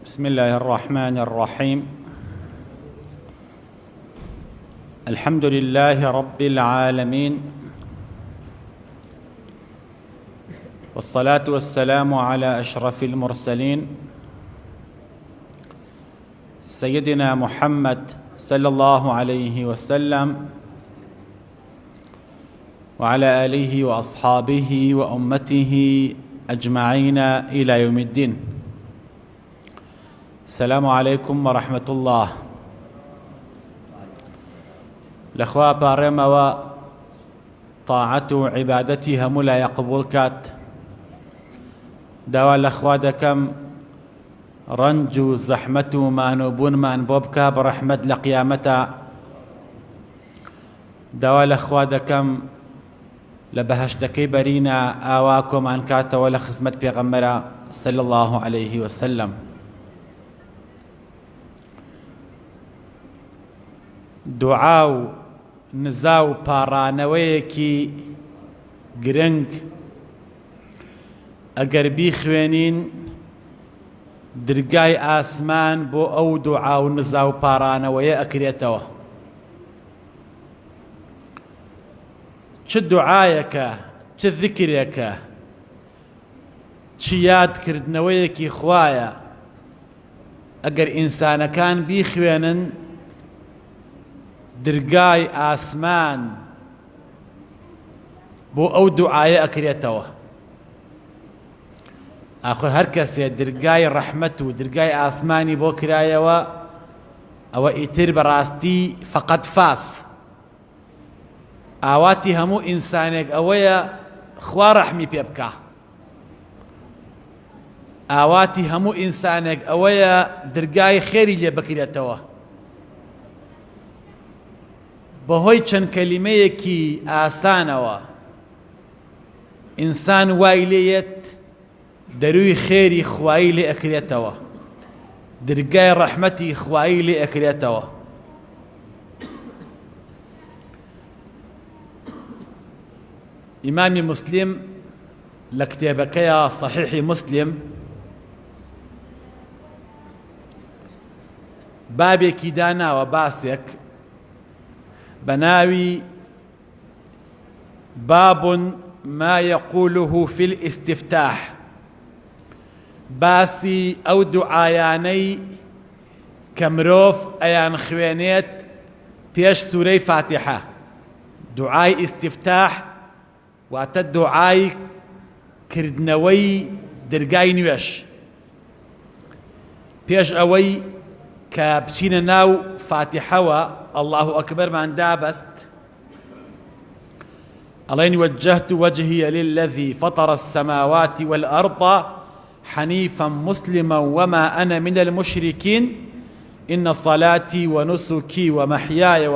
بسم الله الرحمن الرحيم. الحمد لله رب العالمين، والصلاة والسلام على أشرف المرسلين سيدنا محمد صلى الله عليه وسلم وعلى آله وأصحابه وأمته أجمعين إلى يوم الدين. السلام عليكم ورحمة الله. لخوا بارموا طاعته عبادتي هم لا يقبل كات دوا لخوا دكم رنجو زحمته ما نوبون ما نبوبكا برحمة لقيامتا دوا لخوا دكم لبهشتكي برينا آواكم عن كاتا ولا خزمت بيغمرا صلى الله عليه وسلم. دعاو نزاو پارانەوەیەکی گرنگ ئەگەر بیخوێنین دەرگای ئاسمان بۆ ئەو دوعاو نزاو پارانەوەیە ئەکرێتەوە. چ دوعایەکە، چ ذیکرێکە، چ یادکردنەوەیەکی خوایە ئەگەر ئینسانەکان بیخوێنن دەرگای ئاسمان بۆ ئەو دوعایە ئەکرێتەوە. ئاخۆ هەر کەسێ دەرگای ڕەحمەت و دەرگای ئاسمانی بۆ کرایەوە ئەوە ئیتر بەڕاستی فەقەت فاس. ئاواتی هەموو ئینسانێک ئەوەیە خوا ڕەحمی پێ بکا. ئاواتی هەموو ئینسانێک ئەوەیە دەرگای خێری لێ بکرێتەوە. بەهۆی چەند کەلیمەیەکی ئاسانەوە ئینسان وای لێیەت دەروی خێری خوایی لێ ئەکرێتەوە، دەرگای ڕەحمەتی خوایی لێ ئەکرێتەوە. ئیمامی موسلیم لە کتێبەکەیە سەحیحی موسلیم بابێکی داناوە، باسێک بناوي باب ما يقوله في الاستفتاح، باسي أو دعاياني كمروف أيان خوينيت بيش سوري فاتحة. دعاي استفتاح واتد دعاي كردنوي درقاي نوش بيش أوي كابشين ناو فاتحة الله أكبر من دابست ألين وجهت وجهي للذي فطر السماوات والأرض حنيفا مسلما وما أنا من المشركين إن صلاتي ونسكي ومحياي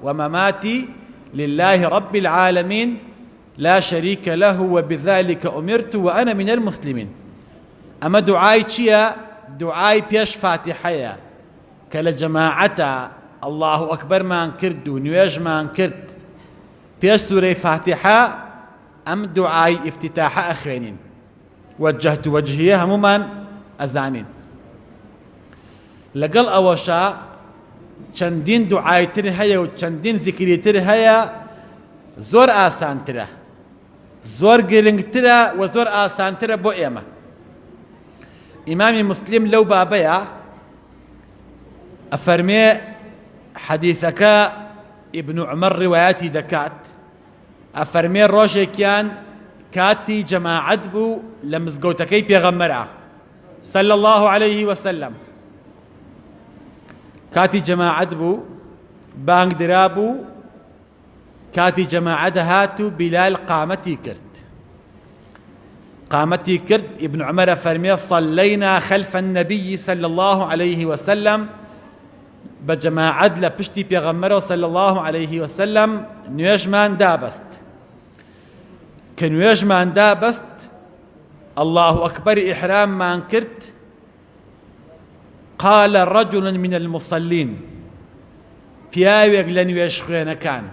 ومماتي لله رب العالمين لا شريك له وبذلك أمرت وأنا من المسلمين. أما دعاي چيا؟ دعاي بيش فاتحة كلا جماعتا الله أكبر ما انكرد ونواج ما انكرد بيش سورة فاتحة أم دعاي افتتاح أخوانين وجهت وجهي هموما أزانين لقل أوشا چندين دعاي تر هيا وچندين ذكري تر هيا زور آسان تره، زور گرنگ تره وزور آسان تره بو إيما. إمام مسلم لو بابيا أفرمي حديثك ابن عمر رواياتي دكات أفرمي روشي كان كاتي جماعت بو لمزقوتكي بيغمرها صلى الله عليه وسلم. كاتي جماعت بو بانگ درابو كاتي جماعت هاتو بلال قامتي كرد ابن عمر فرمي صلينا خلف النبي صلى الله عليه وسلم بجماعت لبشتي بيغمره صلى الله عليه وسلم نويجمان دابست كنويجمان دابست الله أكبر إحرام ما انكرت قال رجل من المصلين بياويق لنويش خوينكان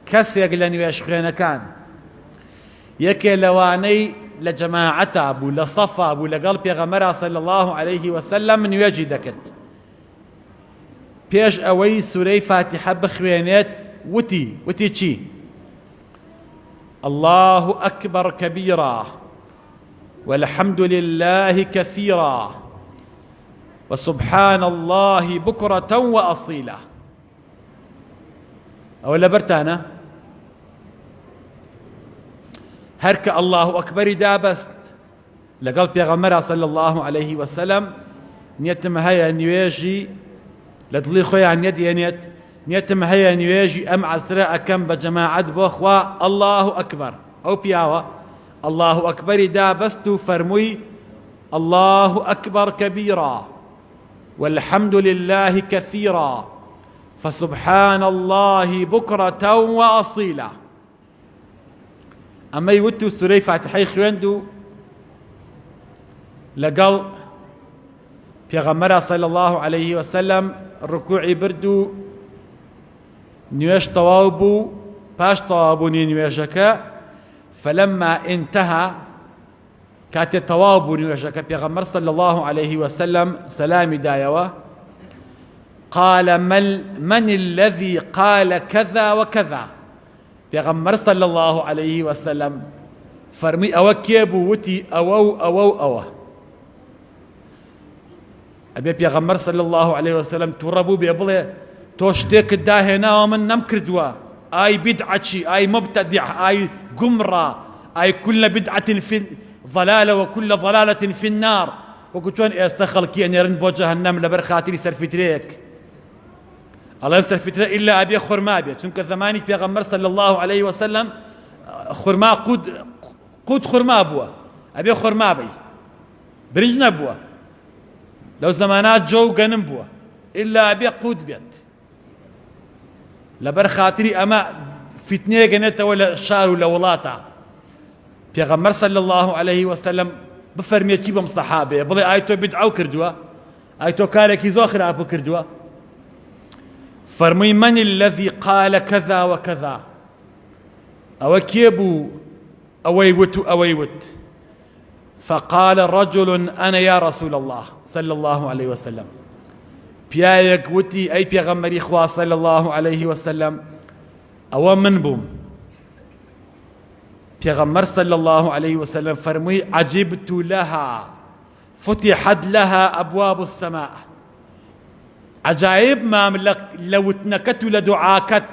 كسيق لنويش خوينكان يكي لواني لجماعة بو لصفا بو لقلب يغمرا صلى الله عليه وسلم من يجي دكت بيش أوي سوري فاتحة بخوينات وتي چي الله أكبر كبيرا والحمد لله كثيرا وسبحان الله بكرة وأصيلا أولا برتانا هرك الله أكبر دابست لقلب يغمرا صلى الله عليه وسلم نيتم هيا نيواجي لدلي خويا عن يدي نيت نيتم هيا نيواجي أم عسراء كم بجماعة بوخوا الله أكبر أو بياوة الله أكبر دابست فرمي الله أكبر كبيرا والحمد لله كثيرا فسبحان الله بكرة وأصيلا أما يوتو سوري فاتحي خويندو لقل بيغمرا صلى الله عليه وسلم الركوع بردو نيوش طوابو باش طوابو نيوشكا فلما انتهى كات طوابو نيوشكا بيغمر صلى الله عليه وسلم سلام دايوه قال من الذي قال كذا وكذا بيغمر صلى الله عليه وسلم فرمي أوكيبو وتي أو أبي بيغمر صلى الله عليه وسلم تربو بيبلي توشتيك الداهنا ومن نمكردوا آي بدعة آي مبتدع آي قمرة آي كل بدعة في ضلالة وكل ضلالة في النار وكتون استخل كي أن يرن بو جهنم لبرخاتي سرفتريك الله ينسر فترة إلا أبي خرما بيت چونك زماني بيغمر صلى الله عليه وسلم خرما قود خرما بوا أبي خرما بي برنج نبوا لو زمانات جو قنم بوا إلا أبي قود بيت لبر خاطري أما فتنة قنت ولا شار ولا ولاتا بيغمر صلى الله عليه وسلم بفرمي تجيب مصحابه بلي آيتو بدعو كردوا آيتو كاركي زوخر أبو كردوا فرمي من الذي قال كذا وكذا أو كيبو أويوت فقال رجل أنا يا رسول الله صلى الله عليه وسلم بيايك وتي أي بيغمري خوا صلى الله عليه وسلم أو من بوم بيغمر صلى الله عليه وسلم فرمي عجبت لها فتحت لها أبواب السماء عجائب ما لو تنكت لدعاكت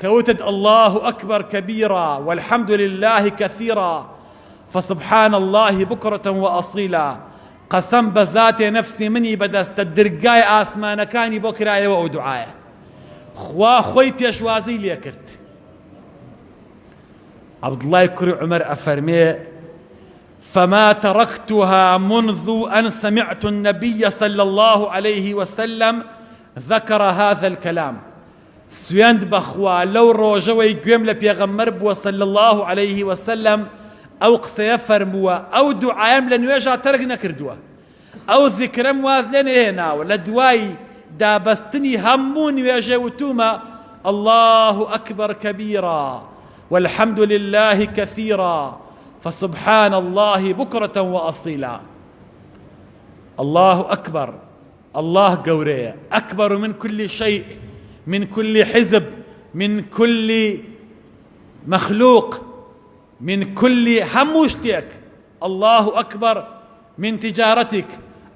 كوتد الله أكبر كبيرا والحمد لله كثيرا فسبحان الله بكرة وأصيلا قسم بذات نفسي مني بدست الدرقاي آسمان كاني بكرايا ودعايا خوا خوي بيشوازي ليكرت عبد الله كري عمر أفرمي فما تركتها منذ أن سمعت النبي صلى الله عليه وسلم ذكر هذا الكلام سويند بخوا لو روجوي قيم لبيغمر بوا صلى الله عليه وسلم أو قصي فرموا أو دعايم لنواجع ترقنا كردوا أو ذكرم واذلين هنا ولا دواي دابستني همون ويجاوتوما الله أكبر كبيرا والحمد لله كثيرا فسبحان الله بكرة وأصيلا الله أكبر الله قوري أكبر من كل شيء من كل حزب من كل مخلوق من كل هموشتك الله أكبر من تجارتك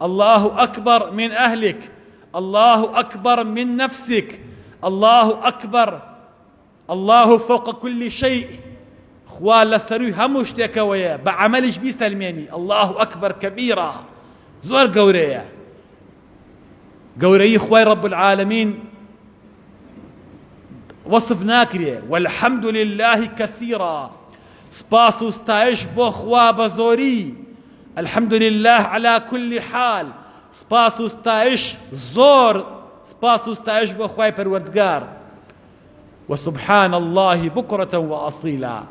الله أكبر من أهلك الله أكبر من نفسك الله أكبر الله فوق كل شيء خوال لسروي هموشتك ويا بعملش بيسلميني الله أكبر كبيرا زور قوريا قوري خوي رب العالمين وصف ناكريه والحمد لله كثيرا سباس وستايش بو خوا بزوري الحمد لله على كل حال سباس وستايش زور سباس وستايش بو خواي پروردگار وسبحان الله بكرة وأصيلا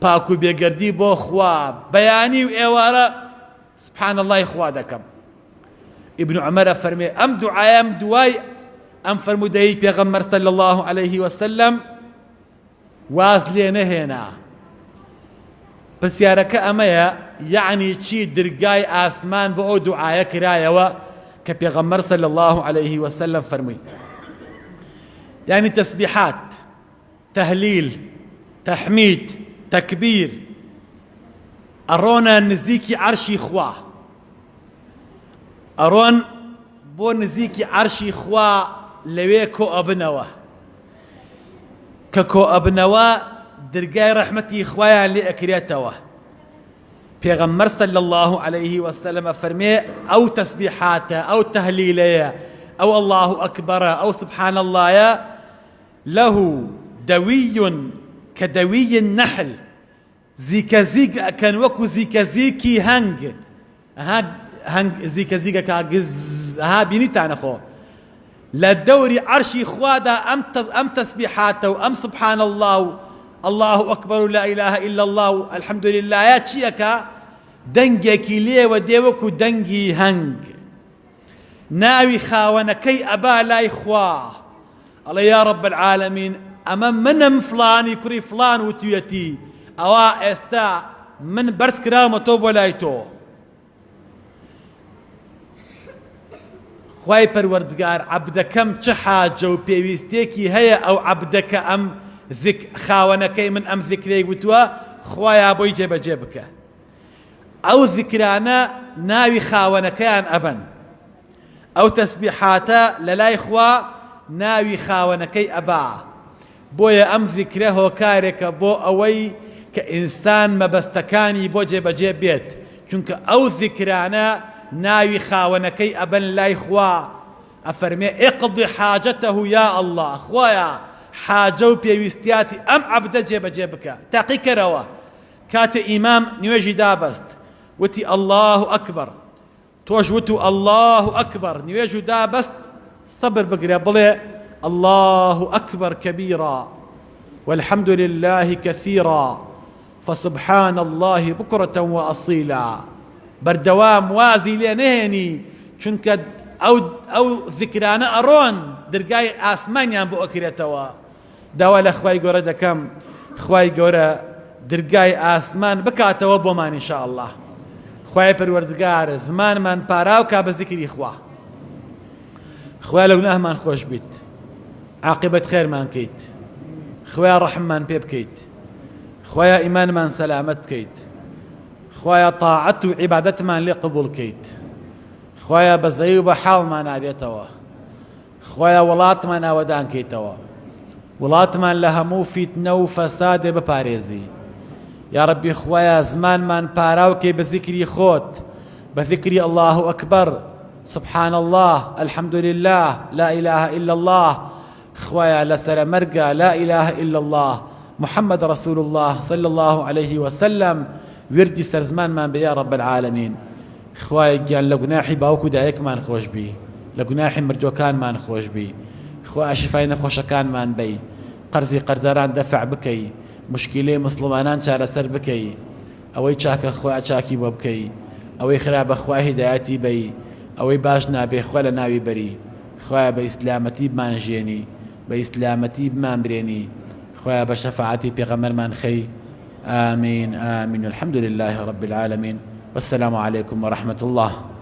باكو بيقردي بو خوا بياني وإيوارا سبحان الله خوا دكم ابن عمر فرمي أم دعاء أم دواي أم فرمو دهي بيغمر صلى الله عليه وسلم واز لينا هنا پرسیارەکە ئەمەیە یعنی چی دەرگای ئاسمان بۆ ئەو دوعایە کرایەوە کە پێغەمبەر صلی الله عليه وسلم فەرمووی يعني تسبيحات تهليل تحميد تكبير أرونا نزيكي عرشي خوا أرون بو نزيكي عرشي خوا لوي كو أبنوا ككو أبنوا درقاي رحمتي خوايا لأكريتوا پیغمبر صلى الله عليه وسلم فرمي أو تسبيحات أو تهليلية أو الله أكبر أو سبحان الله له دوي كدوي النحل زيك زيك كان وكو زيك زيكي هنج هنج زيك زيك كاجز بيني تانا خو للدوري عرشي خوادا أم تسبيحاته أم سبحان الله الله أكبر لا إله إلا الله الحمد لله يا شيكا دنجي كيلي وديوكو دنجي هنج ناوي خاونكي أبا لا إخواه الله يا رب العالمين أما من فلان كري فلان وتيتي أوا استا من برس كرامة توب ولايتو خواي پروردگار عبدكم چحاجة و پيويستيكي هيا أو عبدك أم خاونكي من أم ذكري وتوا خوايا بوي جيب جيبك أو ذكرانا ناوي خاونكيان أبن أو تسبيحاتا للا إخوا ناوي خاونكي أبا بويا أم ذكره كارك بو أوي كإنسان مبستكاني بو جيب جيب بيت چونك أو ذكرانا ناوي خاونكي أبن لا إخوا أفرمي اقضي حاجته يا الله خوايا حاجو بيويستياتي أم عبد جيب جيبك تاقيك روا كات إمام نيوجي دابست وتي الله أكبر توجوتو الله أكبر نيوجو دابست صبر بقري بلي الله أكبر كبيرا والحمد لله كثيرا فسبحان الله بكرة وأصيلا بردوام وازي لنهني چونك أو ذكرانا أرون درقاي آسمانيان بو أكريتوا دوالا خواي قورا دكم خواي قورا درقاي آسمان بكاتوا بومان إن شاء الله خواي پروردگار زمان من پاراوكا بذكري خوا خواي لو نهمان خوش بيت عاقبة خير من كيت خواي رحم من بيب كيت خواي إيمان من سلامت كيت خوايا طاعت وعبادت من لقبول كيت خوايا بزيو بحال ما نابيتوا خوايا ولات ما ناودان كيتوا ولات من لهمو فتنة فساد بباريزي يا ربي خوايا زمان من باراوكي بذكري خوت بذكري الله أكبر سبحان الله الحمد لله لا إله إلا الله خوايا لسر مرقى لا إله إلا الله محمد رسول الله صلى الله عليه وسلم وردي سرزمان من بيا رب العالمين خواي قال لقناحي باوكو دايك ما نخوش بي لقناحي مردوكان ما نخوش بي خواي شفاي نخوشكان ما نبي قرزي قرزاران دفع بكي مشكلة مسلمانان شار سر بكي اوي شاك خواي شاكي ببكي اوي خراب خواي هدايتي بي اوي باش نابي خواي لناوي بري خواي بإسلامتي بمان جيني بإسلامتي بمان بريني خواي بشفاعتي بيغمر من خي آمين آمين الحمد لله رب العالمين والسلام عليكم ورحمة الله